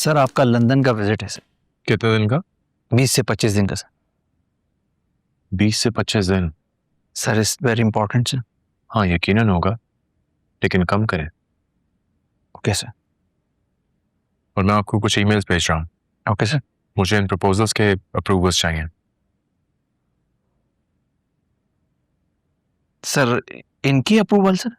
Sir आपका London का visit है सर। कितने दिन का? 20 से 25 दिन का सर। 20 से 25 दिन? Sir is very important sir. हाँ यकीनन होगा, लेकिन कम करें। Okay sir. और मैं आपको कुछ ईमेल्स भेज रहा हूँ। Okay sir. मुझे इन प्रपोजल्स के अप्रूवल्स चाहिए। सर इनकी अप्रूवल सर?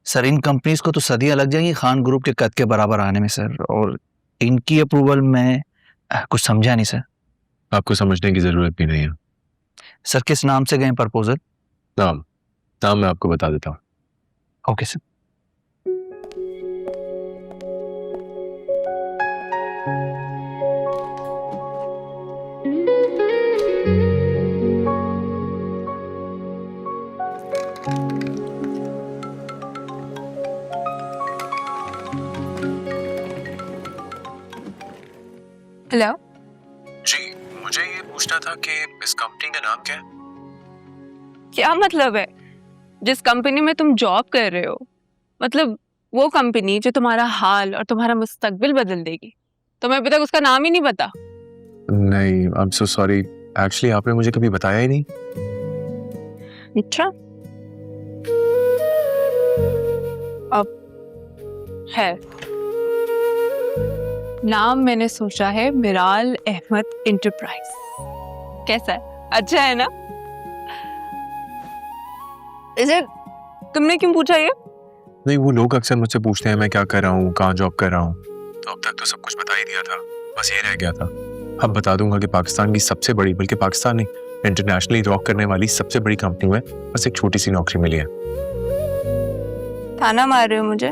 सर इन कंपनीज को तो सदियां लग जाएंगी खान ग्रुप के कद के बराबर आने में सर, और इनकी अप्रूवल में कुछ समझा नहीं सर। आपको समझने की जरूरत भी नहीं है। सर किस नाम से गए प्रपोजल? नाम नाम मैं आपको बता देता हूँ। Okay sir. हेलो। जी, मुझे ये पूछना था कि इस कंपनी का नाम क्या है? क्या मतलब है? जिस कंपनी में तुम जॉब कर रहे हो, मतलब वो कंपनी जो तुम्हारा हाल और तुम्हारा मुस्तकबिल बदल देगी, तुम्हें अभी तक उसका नाम ही नहीं पता? नहीं, I am so sorry, actually आपने मुझे कभी बताया ही नहीं। अच्छा, अब है नाम मैंने सोचा है मिराल अहमद एंटरप्राइज। कैसा है? अच्छा है ना? इसे तुमने क्यों पूछा ये? नहीं, वो लोग अक्सर मुझसे पूछते हैं मैं क्या कर रहा हूँ, कहाँ जॉब कर रहा हूँ, तो अब तक तो सब कुछ बता ही दिया था, बस ये रह गया था। अब बता दूंगा कि पाकिस्तान की सबसे बड़ी, बल्कि पाकिस्तान नहीं, इंटरनेशनली रॉक करने वाली सबसे बड़ी कंपनी में बस एक छोटी सी नौकरी मिली है। ताना मार रहे हो मुझे?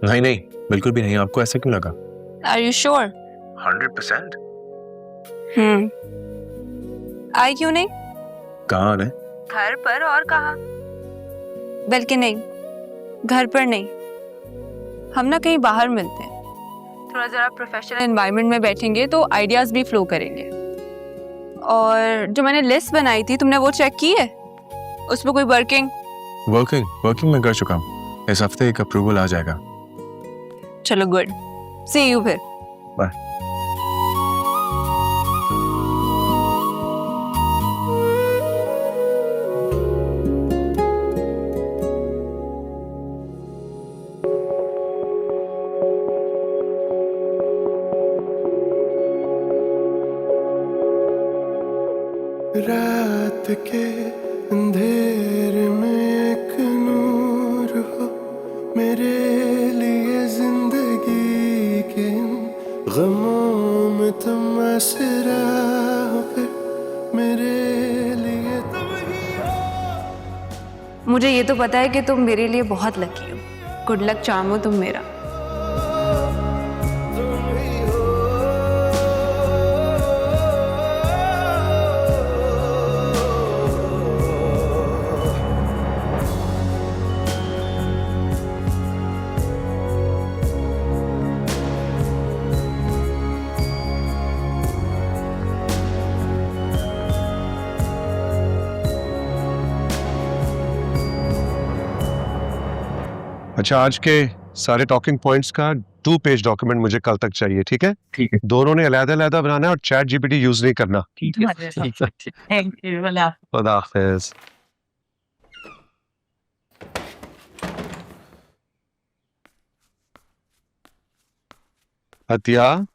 नहीं नहीं, बिल्कुल भी नहीं। आपको ऐसा क्यों लगा? Are you sure? 100%। आई क्यों नहीं? कहाँ आना है? घर पर और कहाँ? बल्कि नहीं, घर पर नहीं, हम ना कहीं बाहर मिलते हैं, थोड़ा जरा प्रोफेशनल एनवायरनमेंट में बैठेंगे तो आइडियाज भी फ्लो करेंगे। और जो मैंने लिस्ट बनाई थी, तुमने वो चेक की है? उसमें कोई वर्किंग मैं कर चुका हूँ। इस हफ्ते एक अप्रूवल आ जाएगा। चलो गुड, सी यू फिर। बाय। रात के अंधेरे में एक नूर हो, मेरे लिए जिंदगी के इन गमों में तुम आसरा हो, फिर मेरे लिए तुम ही हो। मुझे ये तो पता है कि तुम मेरे लिए बहुत लकी हो। गुड लक चार्म हो तुम मेरा। अच्छा, आज के सारे टॉकिंग पॉइंट्स का 2 पेज डॉक्यूमेंट मुझे कल तक चाहिए, ठीक है? ठीक है। दोनों ने अलग-अलग बनाना है और चैट जीपीटी यूज नहीं करना। ठीक है। Thank you. भला खुदा हाफिज। अतिया,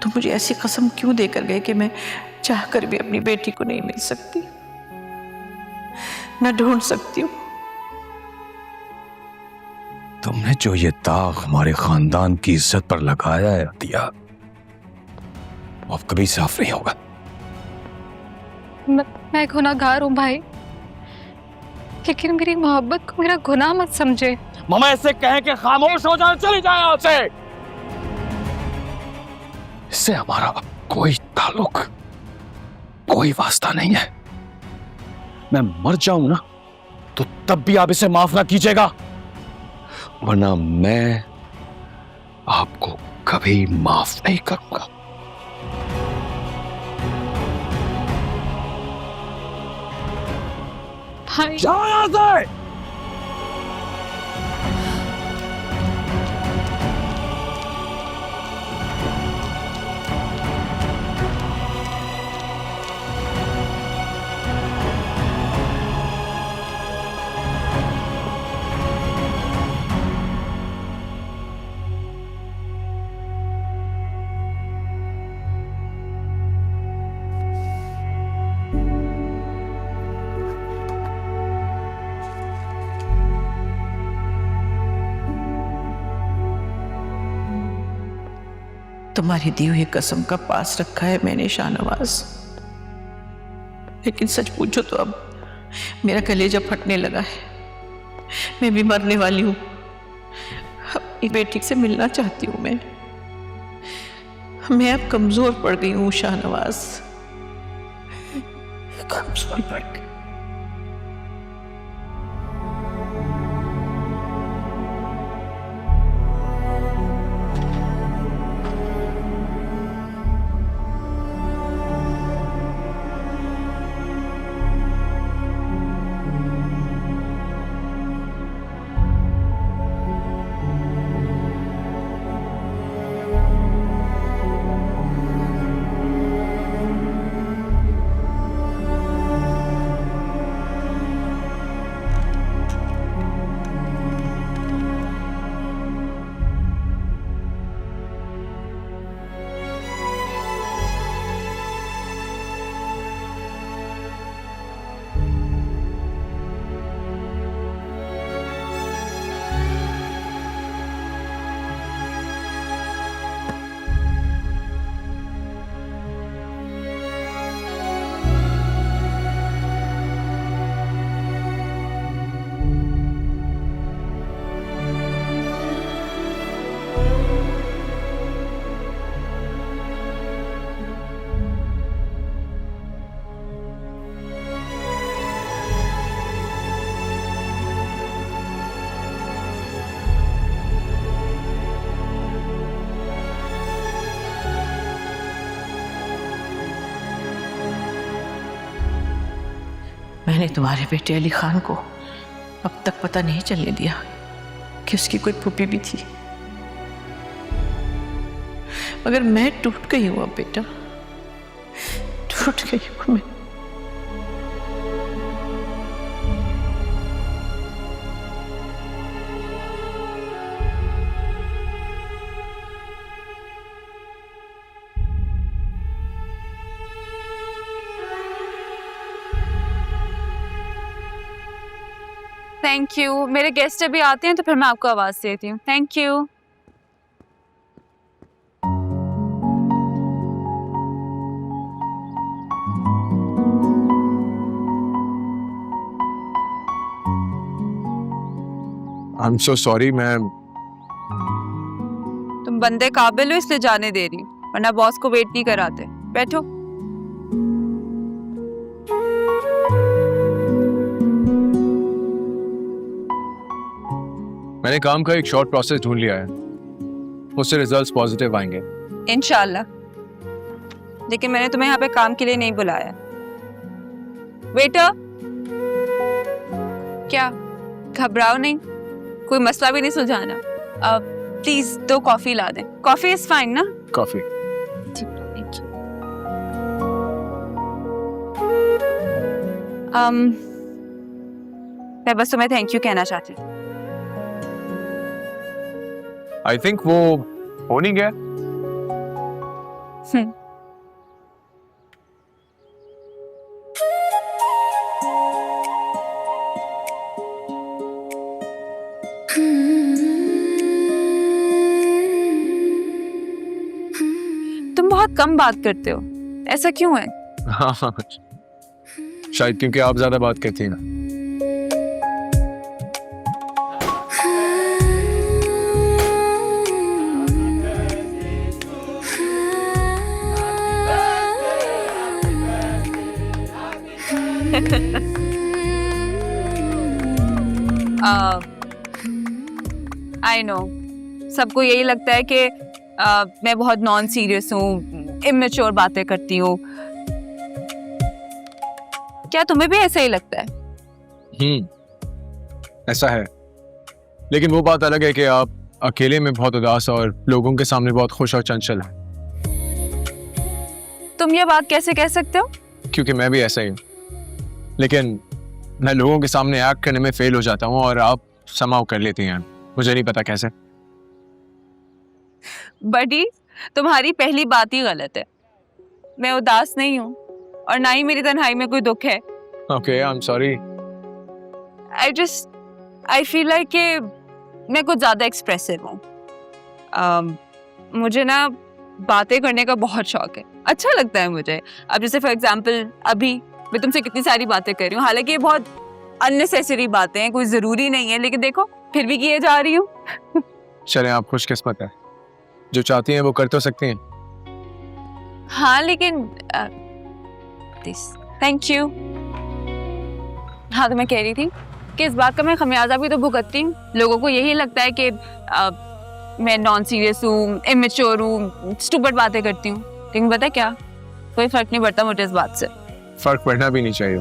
तो मुझे ऐसी कसम क्यों देकर गए कि मैं चाहकर भी अपनी बेटी को नहीं मिल सकती, न ढूंढ सकती हूँ। तुमने जो ये दाग हमारे खानदान की इज्जत पर लगाया है अतिया, वो अब कभी साफ नहीं होगा। मैं गुनहगार हूँ भाई। लेकिन मेरी मोहब्बत को मेरा गुनाह मत समझे। मामा ऐसे कहें कि खामोश हो जाओ, चली जाए यहाँ से। इससे हमारा अब कोई ताल्लुक, कोई वास्ता नहीं है। मैं मर जाऊं ना तो तब भी आप इसे माफ ना कीजिएगा, वरना मैं आपको कभी माफ नहीं करूंगा। भाई जाओ यहाँ से। तुम्हारी दी हुई कसम का पास रखा है मैंने शाहनवाज, लेकिन सच पूछो तो अब मेरा कलेजा फटने लगा है। मैं भी मरने वाली हूँ। अपनी बेटी से मिलना चाहती हूँ मैं अब कमजोर पड़ गई हूँ शाहनवाज, कमजोर पड़ गई। मैंने तुम्हारे बेटे अली खान को अब तक पता नहीं चलने दिया कि उसकी कोई फूफी भी थी, मगर मैं टूट गई हूँ अब बेटा, टूट गई हूँ मैं। Thank you. मेरे गेस्ट अभी आते हैं तो फिर मैं आपको आवाज देती हूँ। Thank you. I am so sorry. मैं तुम बंदे काबिल हो इसलिए जाने दे रही हूँ, वरना बॉस को वेट नहीं कराते। बैठो। मैंने काम का एक शॉर्ट प्रोसेस ढूंढ लिया है, उससे रिजल्ट्स पॉजिटिव आएंगे इंशाल्लाह। लेकिन मैंने तुम्हें यहाँ पे काम के लिए नहीं बुलाया। वेटर, क्या घबराओ नहीं, कोई मसला भी नहीं सुलझाना। प्लीज 2 कॉफी ला दें। कॉफी इज फाइन ना? कॉफी। मैं बस तुम्हें थैंक यू कहना चाहती थी। आई थिंक वो हो नहीं गया। तुम बहुत कम बात करते हो, ऐसा क्यों है? हाँ, शायद क्योंकि आप ज्यादा बात करती हैं ना। आई नो, सबको यही लगता है कि मैं बहुत नॉन सीरियस हूँ, इमेच्योर बातें करती हूँ। क्या तुम्हें भी ऐसा ही लगता है? ऐसा है, लेकिन वो बात अलग है कि आप अकेले में बहुत उदास और लोगों के सामने बहुत खुश और चंचल है। तुम ये बात कैसे कह सकते हो? क्योंकि मैं भी ऐसा ही हूँ, लेकिन मैं लोगों के सामने एक्ट करने में फेल हो जाता हूँ और आप समाव कर लेती हैं। मुझे नहीं पता कैसे। बडी, तुम्हारी पहली बात ही गलत है। मैं उदास नहीं हूँ और ना ही मेरी तन्हाई में कोई दुख है। Okay, I am sorry. I feel like कि मैं कुछ ज्यादा एक्सप्रेसिव हूँ। मुझे ना बातें करने का बहुत शौक है, अच्छा लगता है मुझे। अब जैसे फॉर एग्जाम्पल अभी मैं तुमसे कितनी सारी बातें कर रही हूँ, हालांकि ये बहुत अननेसेसरी बातें हैं, कोई जरूरी नहीं है, लेकिन देखो फिर भी किए जा रही हूँ। चलें, आप खुशकिस्मत है, जो चाहती हैं वो कर तो सकती हैं। हाँ लेकिन थैंक यू। हाँ तो मैं कह रही थी कि इस बात का मैं खमियाजा भी तो भुगतती हूँ। लोगों को यही लगता है कि मैं नॉन सीरियस हूँ, इमेच्योर हूँ, स्टूपिड बातें करती हूँ, लेकिन पता है क्या, कोई फर्क नहीं पड़ता मुझे इस बात से। फर्क पड़ना भी नहीं चाहिए।